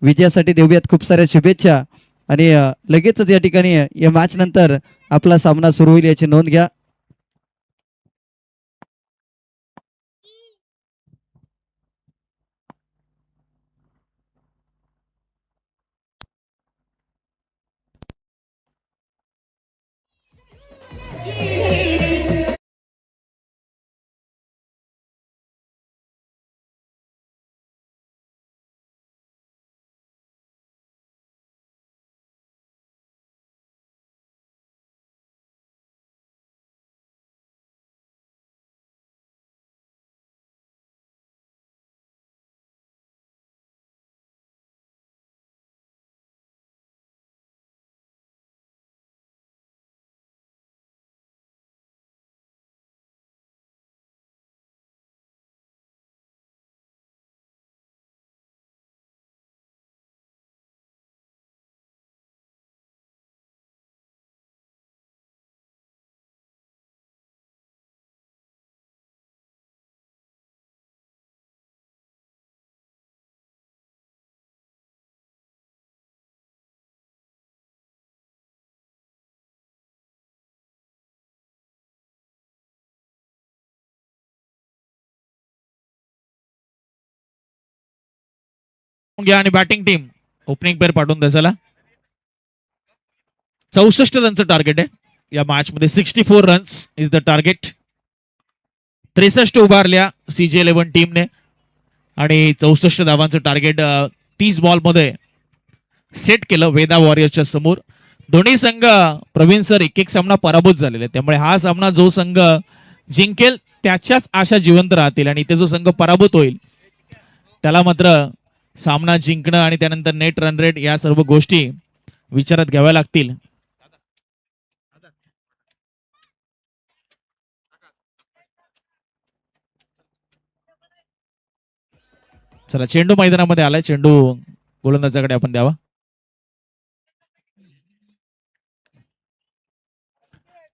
विजयासाठी देऊयात खूप साऱ्या शुभेच्छा आणि लगेचच या ठिकाणी या मॅच नंतर आपला सामना सुरू होईल याची नोंद घ्या. घ्या आणि बॅटिंग टीम ओपनिंग पेअर पाठवून द्या. चला, 64 रनचं टार्गेट आहे या मॅच मध्ये. 64 रन्स इज द टार्गेट. 63 उभारल्या CJ11 टीमने आणि 64 धावांचं टार्गेट 30 बॉल मध्ये सेट केलं वेदा वॉरियर्सच्या समोर. दोन्ही संघ प्रवीण सर एक सामना पराभूत झालेले, त्यामुळे हा सामना जो संघ जिंकेल त्याच्याच आशा जिवंत राहतील आणि ते जो संघ पराभूत होईल त्याला मात्र सामना जिंकणं आणि त्यानंतर नेट रन रेट या सर्व गोष्टी विचारात घ्याव्या लागतील. चला, चेंडू मैदानामध्ये आलाय. चेंडू गोलंदाजाकडे आपण द्यावा.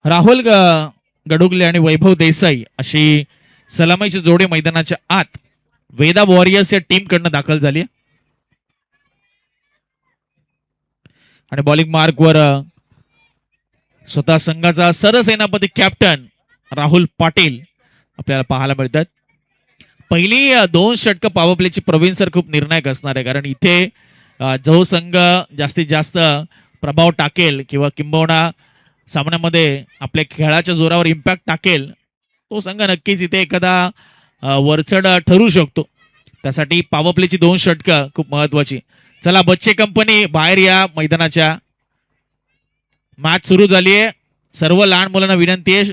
राहुल गडुगले आणि वैभव देसाई अशी सलामीची जोडी मैदानाच्या आत वेदा वॉरियर्स या टीम कडनं दाखल झाली. आणि बॉलिंग मार्कवर स्वतः संघाचा सरसेनापती कॅप्टन राहुल पाटील आपल्याला पाहायला मिळतात. पहिली दोन षटकं पॉवर प्लेची प्रवीण सर खूप निर्णायक असणार आहे, कारण इथे जो संघ जास्तीत जास्त प्रभाव टाकेल किंवा किंबहुना सामन्यामध्ये आपल्या खेळाच्या जोरावर इम्पॅक्ट टाकेल तो संघ नक्कीच इथे एखादा वरचढ ठरू शकतो. त्यासाठी पॉवर प्लेची दोन षटकं खूप महत्वाची. चला बच्चे कंपनी बाहेर या मैदानाच्या. मॅच सुरू झाली आहे. सर्व लहान मुलांना विनंती आहे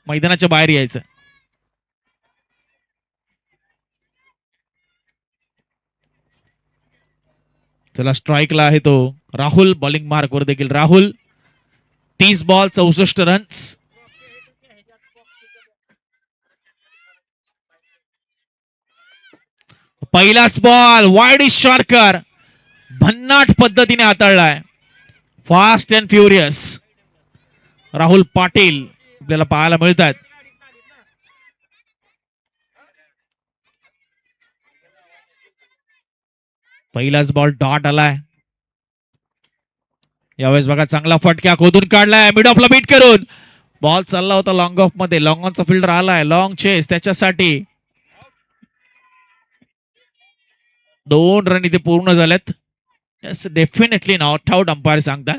मैदानाच्या बाहेर यायचं. चला स्ट्राईकला आहे तो राहुल. बॉलिंग मार्कवर देखील राहुल. 30 ball 64 runs. पहिलाच बॉल वाईड शॉर्कर भन्नाट पद्धतीने हाताळलाय. Fast and furious Rahul Patil आपल्याला पाहायला मिळतात. पहिलाच बॉल डॉट आलाय. यावेळेस बघा चांगला फटका खोदून काढलाय मिड ऑफला बीट करून. बॉल चालला होता लॉंग ऑफ मध्ये. लॉंग ऑनचा फिल्डर आलाय. लॉंग चेस त्याच्यासाठी 2 रन इथे पूर्ण झालेत. Yes definitely not out umpire सांगतात.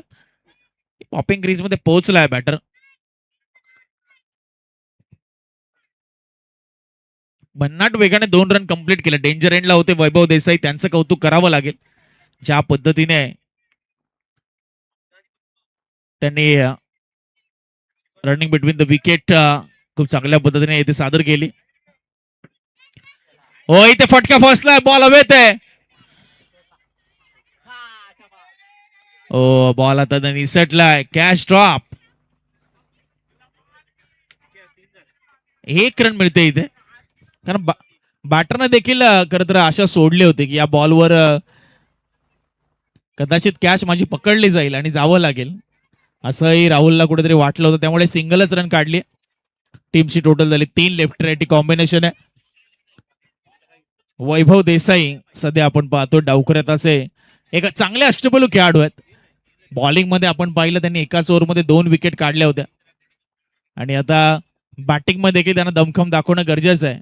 पॉपिंग क्रीज मध्ये पोहोचलाय बॅटर. भन्नाट वेगाने 2 रन कंप्लीट केले. डेंजर एंडला होते वैभव देसाई. त्यांचं कौतुक करावं लागेल. ज्या पद्धतीने त्यांनी रनिंग बिटवीन द विकेट खूप चांगल्या पद्धतीने इथे सादर केली. हो इथे फटका फसलाय. बॉल हवेत आहे. ओ बॉल आता निसटलाय. Catch drop. 1 रन मिळते इथे, कारण बॅटरने देखील खरं तर आशा सोडली होती की या बॉलवर कदाचित कॅच माझी पकडली जाईल आणि जावं लागेल असंही राहुलला कुठेतरी वाटलं होतं. त्यामुळे सिंगलच रन काढली. टीमची टोटल झाली 3. लेफ्ट राईटी कॉम्बिनेशन आहे. वैभव देसाई सध्या आपण पाहतो डावखुऱ्यात असे एक चांगले अष्टपैलू खेळाडू आहेत. बॉलिंग मध्ये आपण पाहिलं त्यांनी एकाच ओव्हरमध्ये 2 विकेट काढल्या होत्या आणि आता बॅटिंग मध्ये देखील त्यांना दमखम दाखवणं गरजेचं आहे.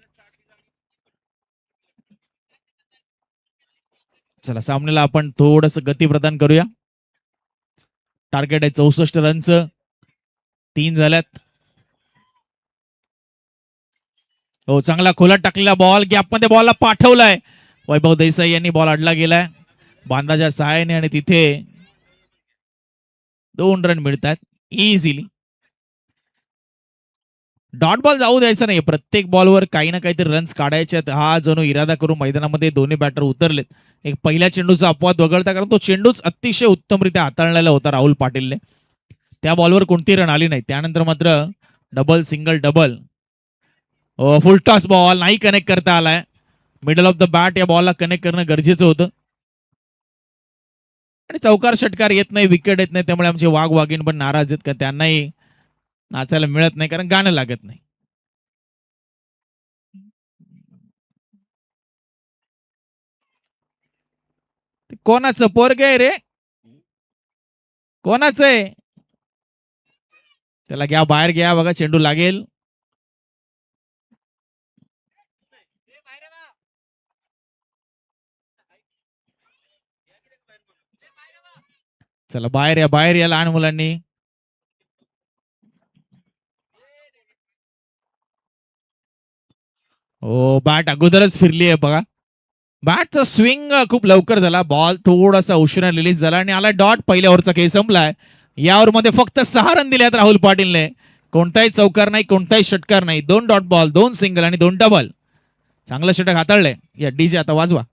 चला सामन्याला आपण थोडस गती प्रदान करूया. टार्गेट आहे 64 रनचं. 3 झाल्यात. हो चांगला खोलात टाकलेला बॉल. गॅपमध्ये बॉलला पाठवलाय. वैभव देसाई यांनी बॉल अडला गेलाय बांधाच्या सहाय्याने आणि तिथे 2 रन मिळतात इझिली. डॉट बॉल जाऊ द्यायचा नाही. प्रत्येक बॉलवर काही ना काहीतरी रन्स काढायचे. हा जणू इरादा करून मैदानामध्ये दोन्ही बॅटर उतरलेत. एक पहिल्या चेंडूचा अपवाद वगळता, कारण तो चेंडूच अतिशय उत्तमरित्या हाताळलेला होता राहुल पाटीलने. त्या बॉलवर कोणती रन आली नाही. त्यानंतर मात्र डबल सिंगल डबल. फुल टॉस बॉल नाही कनेक्ट करता आलाय. मिडल ऑफ द बॅट या बॉलला कनेक्ट करणं गरजेचं होतं आणि चौकार षटकार येत नाही, विकेट येत नाही. त्यामुळे आमचे वाघ वाघीण पण नाराज आहेत का त्यांनाही नाचायला मिळत नाही, कारण गाणं लागत नाही. कोणाचं पोरग आहे रे? कोणाचं आहे? त्याला घ्या बाहेर घ्या. बघा चेंडू लागेल. चला बाहेर या लहान मुलांनी. हो बॅट अगोदरच फिरली आहे बघा. बॅटचा स्विंग खूप लवकर झाला. बॉल थोडासा उशिरा रिलीज झाला आणि आला डॉट. पहिल्या ओव्हरचा खेळ संपलाय. या ओव्हर मध्ये फक्त 6 रन दिले आहेत राहुल पाटीलने. कोणताही चौकार नाही, कोणताही षटकार नाही. 2 डॉट बॉल, 2 सिंगल आणि 2 डबल. चांगलं षटक हाताळलंय. या डीजे आता वाजवा.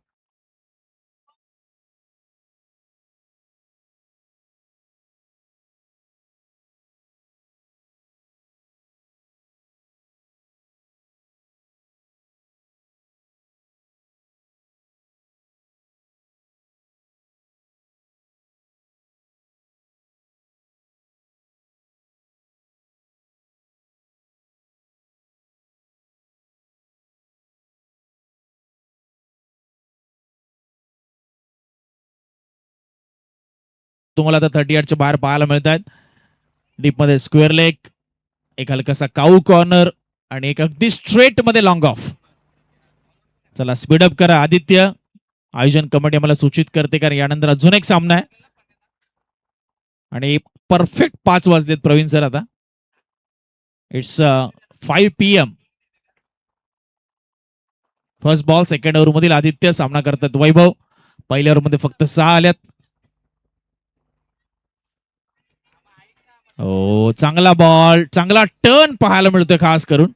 तुम्हाला आता 30 यार्डच्या बाहेर पाहायला मिळत आहेत. डीप मध्ये स्क्वेअर लेग, एक हलकासा काऊ कॉर्नर आणि एक अगदी स्ट्रेट मध्ये लॉंग ऑफ. चला स्पीडअप करा आदित्य. आयोजन कमिटी आम्हाला सूचित करते कारण यानंतर अजून एक सामना आहे आणि परफेक्ट 5 वाजलेत प्रवीण सर. आता it's 5 PM. First ball second over मधील आदित्य सामना करतात वैभव. पहिल्या ओव्हर मध्ये फक्त 6 आल्यात. ओ चांगला बॉल, चांगला टर्न पाहायला मिळतोय खास करून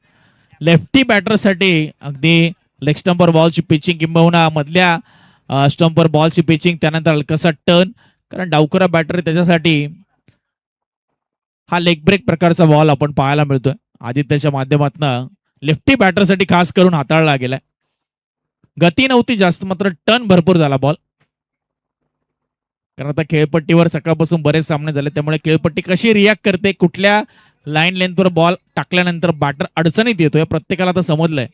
लेफ्टी बॅटरसाठी. अगदी लेग स्टंपवर बॉलची पिचिंग किंबहुना मधल्या स्टंपवर बॉलची पिचिंग, त्यानंतर हलकासा टर्न. कारण डावकरा बॅटर त्याच्यासाठी हा लेग ब्रेक प्रकारचा बॉल आपण पाहायला मिळतोय आदित्यच्या माध्यमातून. लेफ्टी बॅटरसाठी खास करून हाताळला गेलाय. गती नव्हती जास्त, मात्र टर्न भरपूर झाला बॉल. कारण आता खेळपट्टीवर सकाळपासून बरेच सामने झाले, त्यामुळे खेळपट्टी कशी रिॲक्ट करते, कुठल्या लाईन लेंथवर बॉल टाकल्यानंतर बॅटर अडचणीत येतोय प्रत्येकाला आता समजलंय.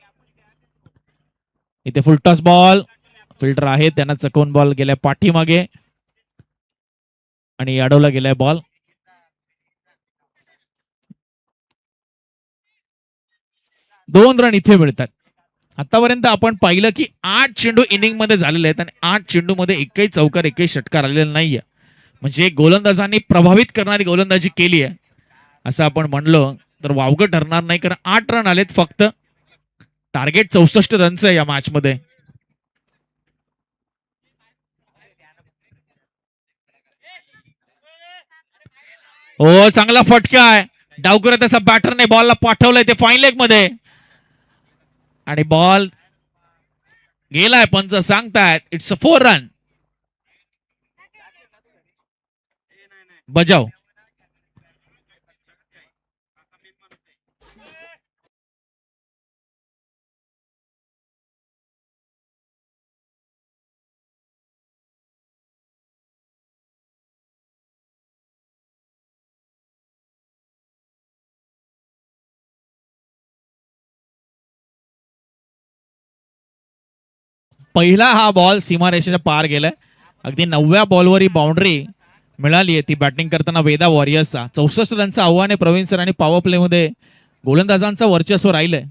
इथे फुलटॉस बॉल, फिल्डर आहे त्यांना चकवून बॉल गेलाय पाठीमागे आणि अडवला गेलाय बॉल. दोन रन इथे मिळतात. आतापर्यंत आपण पाहिलं की 8 चेंडू इनिंग मध्ये झालेले आहेत आणि 8 चेंडू मध्ये एकही चौकार एकही षटकार आलेला नाहीये. म्हणजे गोलंदाजांनी प्रभावित करणारी गोलंदाजी केली आहे असं आपण म्हणलो तर वावगं ठरणार नाही. कारण 8 रन आलेत फक्त. टार्गेट 64 रनचं आहे या मॅच मध्ये. हो चांगला फटका आहे. डावकर त्याचा बॅटरने बॉलला पाठवलंय ते फाईन लेग मध्ये आणि बॉल गेलाय. पंच सांगतायत इट्स अ 4 रन. बजाव. पहिला हा बॉल सीमारेषेच्या पार गेलाय. अगदी 9व्या बॉलवर ही बाउंड्री मिळाली आहे ती बॅटिंग करताना वेदा वॉरियर्सचा. 64 रनचं आव्हान आहे प्रवीण सर आणि पॉवर प्ले मध्ये गोलंदाजांचं वर्चस्व राहिलंय.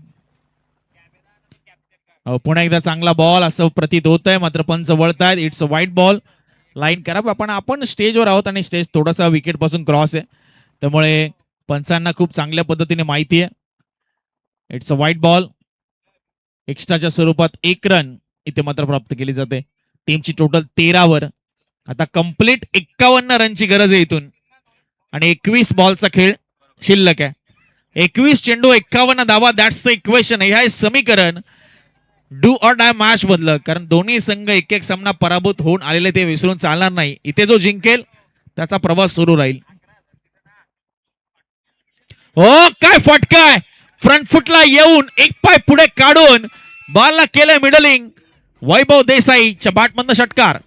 पुन्हा एकदा चांगला बॉल असं प्रतीत होत आहे, मात्र पंच वळतायत. इट्स अ वाईट बॉल. लाईन करा. आपण स्टेजवर आहोत आणि स्टेज थोडासा विकेट पासून क्रॉस आहे, त्यामुळे पंचांना खूप चांगल्या पद्धतीने माहिती आहे. इट्स अ वाईट बॉल. एक्स्ट्राच्या स्वरूपात 1 रन इथे मात्र प्राप्त केली जाते. टीमची टोटल 13 वर. आता कंप्लीट 51 रनची गरज आहे इथून आणि 21 बॉलचा खेळ शिल्लक आहे. 21 चेंडू 51 धावा. That's the equation. हे आहे समीकरण डू ऑर डाय मॅच मधलं. कारण दोन्ही संघ एक एक सामना पराभूत होऊन आलेले ते विसरून चालणार नाही. इथे जो जिंकेल त्याचा प्रवास सुरू राहील. हो काय फटकाय. फ्रंट फुटला येऊन एक पाय पुढे काढून बॉलला केलंय मिडलिंग. वैभव देसाईच्या बॅटमधनं षटकार.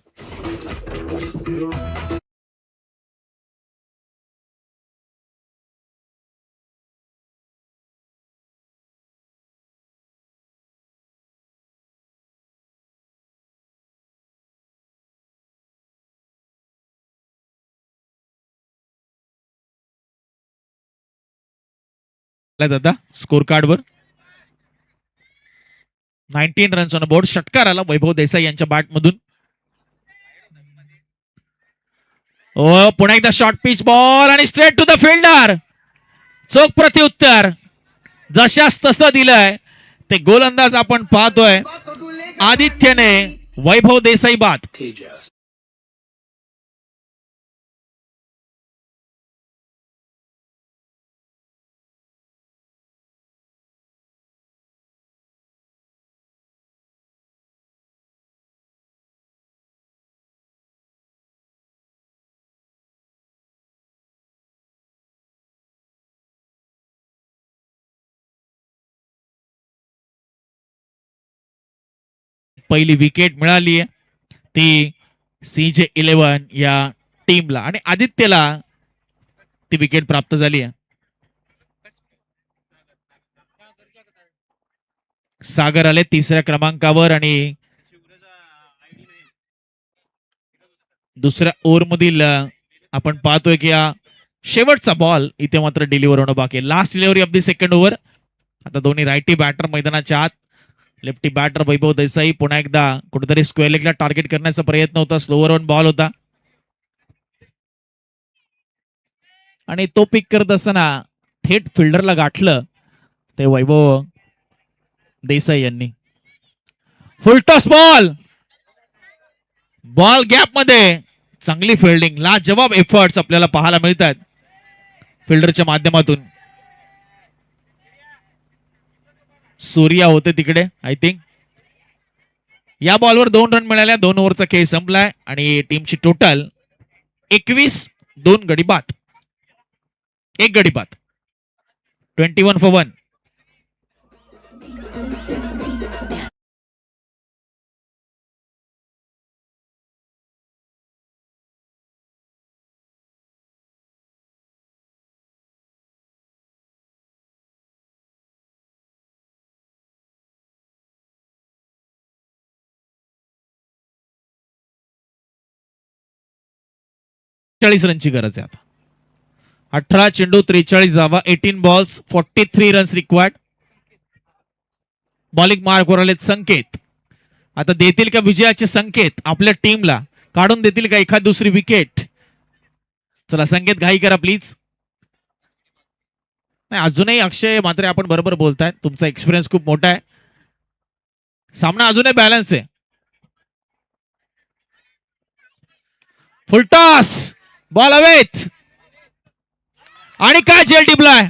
दादा स्कोर कार्डवर 19 रन्स ऑन बोर्ड. षटकार आला वैभव देसाई यांच्या बॅटमधून. पुन्हा एकदा शॉर्ट पिच बॉल आणि स्ट्रेट टू द फिल्डर. चोख प्रत्युत्तर जशास तसं दिलंय ते गोलंदाज आपण पाहतोय आदित्यने. वैभव देसाई बाद. पहिली विकेट मिळाली ती CJ11 या टीमला आणि आदित्यला ती विकेट प्राप्त झाली आहे. सागर आले तिसऱ्या क्रमांकावर आणि दुसऱ्या ओव्हर मधील आपण पाहतोय की हा शेवटचा बॉल इथे मात्र डिलिव्हर होणं बाकी आहे. Last delivery of the second over. आता दोन्ही रायटी बॅटर मैदानाच्या आत. लेफ्टी बॅटर वैभव देसाई पुन्हा एकदा कुठेतरी स्क्वेअर लेगला टार्गेट करण्याचा प्रयत्न होता. स्लोवर ऑन बॉल होता आणि तो पिक करत असताना थेट फिल्डरला गाठलं ते वैभव देसाई यांनी. Full toss ball. बॉल गॅप मध्ये चांगली फिल्डिंग, लाजवाब एफर्ट्स आपल्याला पाहायला मिळतात फिल्डरच्या माध्यमातून. सूर्या होते तिकडे आय थिंक. या बॉलवर 2 रन मिळाल्या. 2 ओव्हरचा खेळ संपलाय आणि टीमची टोटल 21, 2 गडी बाद, 1 गडी बाद, 21 for 1. रनची गरज आहे आता. 18 चेंडू 43 धावा, 18 बॉल्स 43 रन्स रिक्वायर्ड. बॉलिंग मार्कवर आलेत संकेत. आता देतील का विजयाचे संकेत आपल्या टीमला? काढून देतील का एखाद दुसरी विकेट? चला संकेत घाई करा प्लीज. नाही अजूनही अक्षय मात्र आपण बरोबर बोलताय, तुमचा एक्सपिरियन्स खूप मोठा आहे. सामना अजूनही बॅलन्स आहे. फुलटॉस बॉल हवेत आणि काय झेल टिपलाय.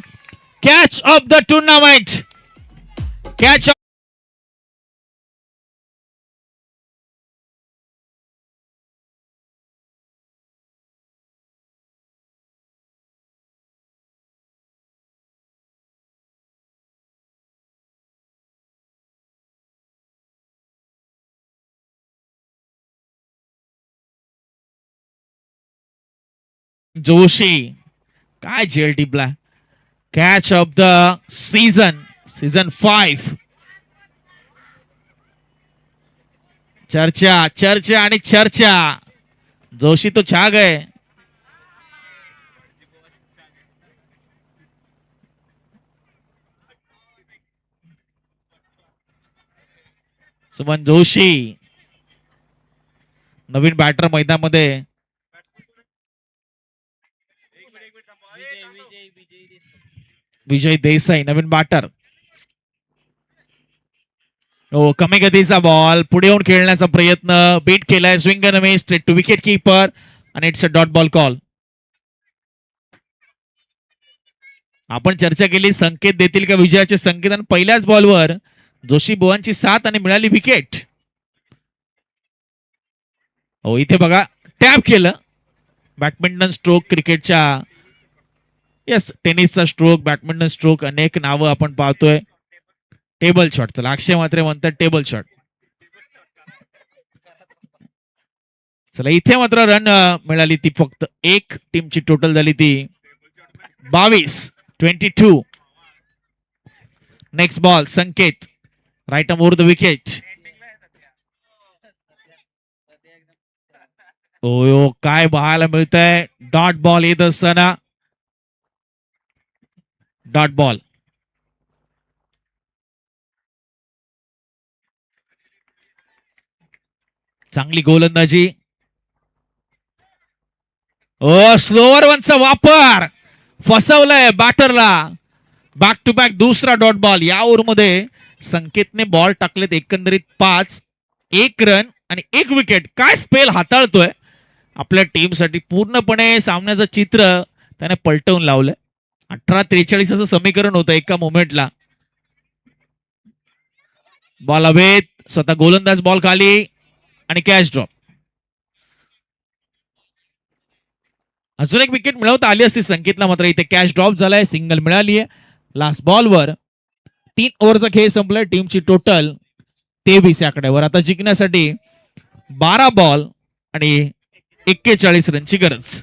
Catch of the tournament. Catch Joshi. काय झेल टिपलाय. Catch of the season 5. चर्चा चर्चा आणि चर्चा. जोशी तो छा गए. सुमन जोशी नवीन बॅटर मैदानामध्ये. विजय देसाई नवीन बॅटर. हो कमी गतीचा बॉल पुढे येऊन खेळण्याचा प्रयत्न. बीट केलाय. स्विंग नव्हे स्ट्रेट टू विकेट कीपर आणि it's a dot ball call. आपण चर्चा केली संकेत देतील का विजयाचे संकेत आणि पहिल्याच बॉलवर जोशी बुवांची साथ आणि मिळाली विकेट. हो इथे बघा टॅप केलं. बॅडमिंटन स्ट्रोक क्रिकेटच्या येस टेनिसचा स्ट्रोक बॅडमिंटन स्ट्रोक अनेक नावं आपण पाहतोय. Table shot. चला अक्षय मात्रे म्हणतात टेबल शॉट. चला इथे मात्र रन मिळाली ती फक्त एक. टीमची टोटल झाली ती 22. Next ball Sanket right over the wicket. ओ काय पाहायला मिळतंय. डॉट बॉल येत असताना डॉट बॉल. चांगली गोलंदाजी. ओ स्लोवर वनचा वापर फसवलाय बॅटरला. बॅक टू बॅक दुसरा डॉट बॉल. या ओव्हरमध्ये संकेतने बॉल टाकलेत एकंदरीत 5. 1 रन आणि 1 विकेट. काय स्पेल हाताळतोय आपल्या टीमसाठी. पूर्णपणे सामन्याचं चित्र त्याने पलटवून लावलंय. 18-43 असं समीकरण होतं एका मोमेंटला. बॉल हवेत. स्वतः गोलंदाज बॉल खाली आणि कॅच ड्रॉप. अजून एक विकेट मिळवता आली असती संकेतला मात्र इथे कॅच ड्रॉप झालाय. सिंगल मिळाली आहे लास्ट बॉलवर. 3 ओव्हरचा खेळ संपलाय. टीमची टोटल 23 आकड्यावर. आता जिंकण्यासाठी 12 बॉल आणि 41 रनची गरज.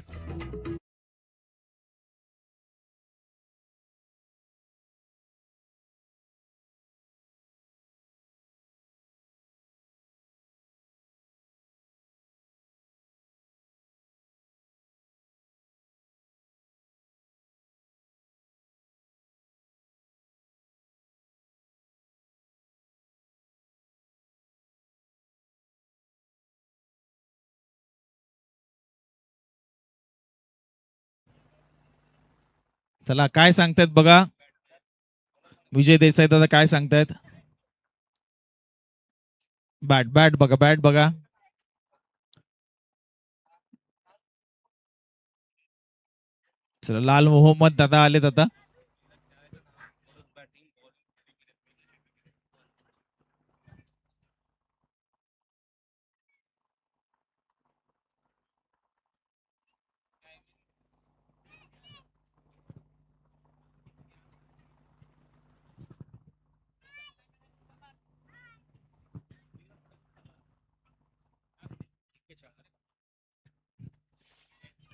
चला काय सांगतायत बघा विजय देसाई दादा काय सांगतायत. बॅट बॅट बघा बॅट बघा. चला लाल मोहम्मद दादा आलेत आता.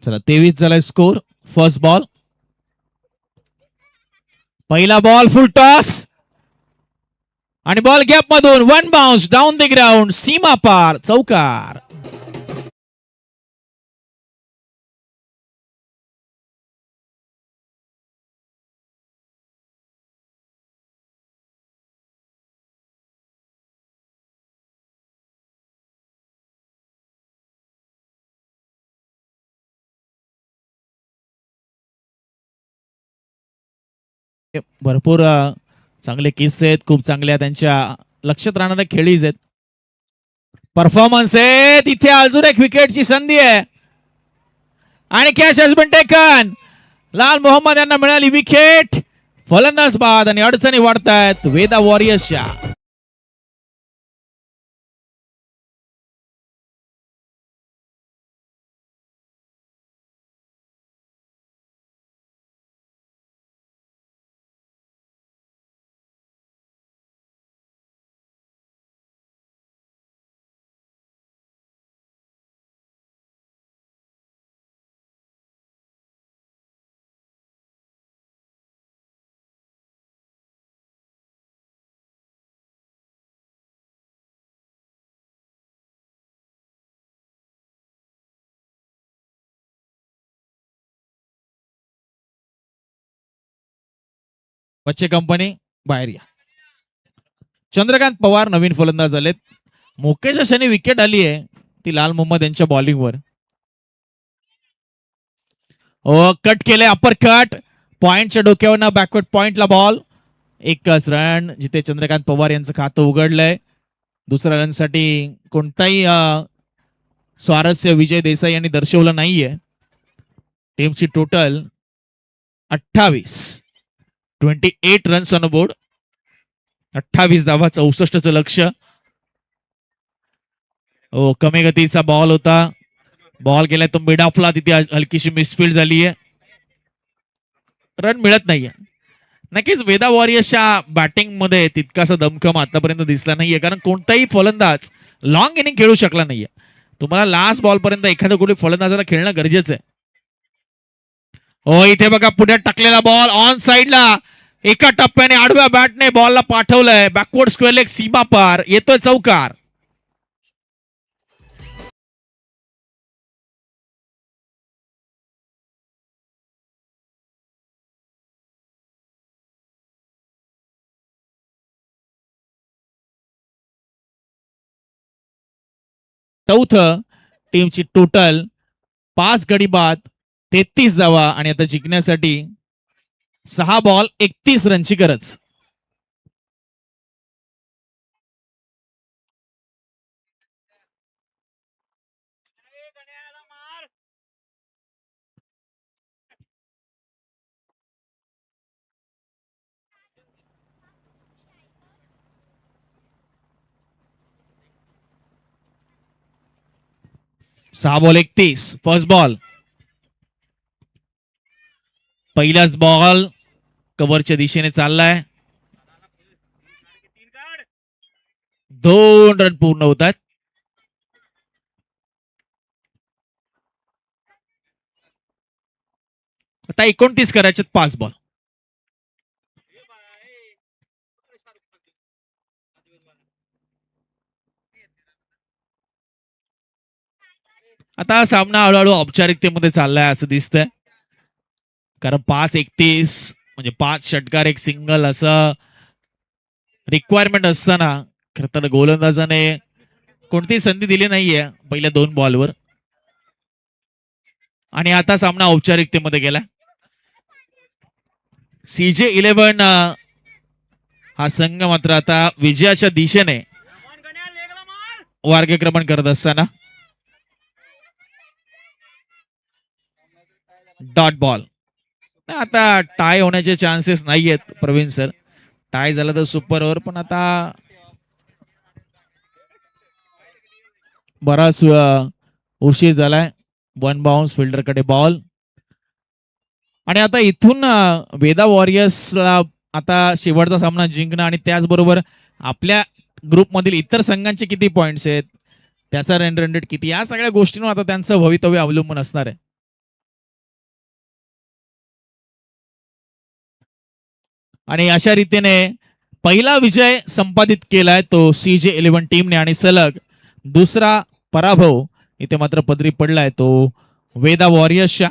चला 23 झालाय स्कोर. First ball. पहिला बॉल फुल टॉस आणि बॉल गॅप मधून one bounce down the ground सीमा पार चौकार. भरपूर चांगले किस्से आहेत. खूप चांगल्या त्यांच्या लक्षात राहणाऱ्या खेळीज आहेत. परफॉर्मन्स आहे. तिथे अजून एक विकेटची संधी आहे आणि कॅच हॅज बीन टेकन. लाल मोहम्मद यांना मिळाली विकेट. फलंदाज बाद आणि अडचणी वाढतायत वेदा वॉरियर्सच्या. बच्चे कंपनी बाहेर या. चंद्रकांत पवार नवीन फलंदाज झालेत. मुकेश अशाने विकेट आली आहे ती लाल मोहम्मद यांच्या बॉलिंगवर. कट केले अपर कट. पॉइंटच्या डोक्यावर बॅकवर्ड पॉइंटला बॉल. एकच रन जिथे चंद्रकांत पवार यांचं खातं उघडलंय. दुसऱ्या रन साठी कोणताही स्वारस्य विजय देसाई यांनी दर्शवलं नाहीये. टीमची टोटल 28 रन्स ऑन बोर्ड. 28 धावा 64चं लक्ष. कमी गतीचा बॉल होता. बॉल गेलाय तो मिड ऑफला. तिथे हलकीशी मिसफील्ड झाली आहे. रन मिळत नाहीये. नक्कीच वेदा वॉरियर्सच्या बॅटिंग मध्ये तितकासा दमखम आतापर्यंत दिसला नाहीये कारण कोणताही फलंदाज लॉंग इनिंग खेळू शकला नाहीये. तुम्हाला लास्ट बॉल पर्यंत एखाद्या कुठे फलंदाजाला खेळणं गरजेचं आहे. इथे बघा पुढे टाकलेला बॉल ऑन साइडला. एका टप्प्याने आडव्या बॅटने बॉलला पाठवलंय बॅकवर्ड स्क्वेअर लेग सीमा पार. येतोय चौकार. चौथं. टीमची टोटल 5 गडी बाद 33 धावा आणि आता जिंकण्यासाठी 6 बॉल 31 रनची गरज. सहा बॉल 31. First ball. पहिलाच बॉल कव्हरच्या दिशेने चाललाय. 2 रन पूर्ण होतात. आता 29 करायचे 5 बॉल. आता हा सामना हळूहळू औपचारिकतेमध्ये चाललाय असं दिसतंय कारण 5-31 म्हणजे 5 षटकार एक सिंगल असं रिक्वायरमेंट असताना खरं तर गोलंदाजाने कोणतीही संधी दिली नाहीये पहिल्या 2 बॉलवर आणि आता सामना औपचारिकतेमध्ये गेला. CJ11 हा संघ मात्र आता विजयाच्या दिशेने मार्गक्रमण करत असताना डॉट बॉल. आता टाय होण्याचे चान्सेस नाहीयेत प्रवीण सर. टाय झालं तर सुपर ओव्हर, पण आता बराच उशीर झालाय. वन बाउन्स फिल्डरकडे बॉल. आणि आता इथून वेदा वॉरियर्सला आता शेवटचा सामना जिंकणं आणि त्याचबरोबर आपल्या ग्रुपमधील इतर संघांचे किती पॉइंट्स आहेत, त्याचा रन रेट किती, या सगळ्या गोष्टींवर आता त्यांचं भवितव्य अवलंबून असणार आहे. आणि अशा रीतीने पहिला विजय संपादित केलाय तो CJ11 टीमने आणि सलग दुसरा पराभव इथे मात्र पदरी पडलाय तो वेदा वॉरियर्सच्या.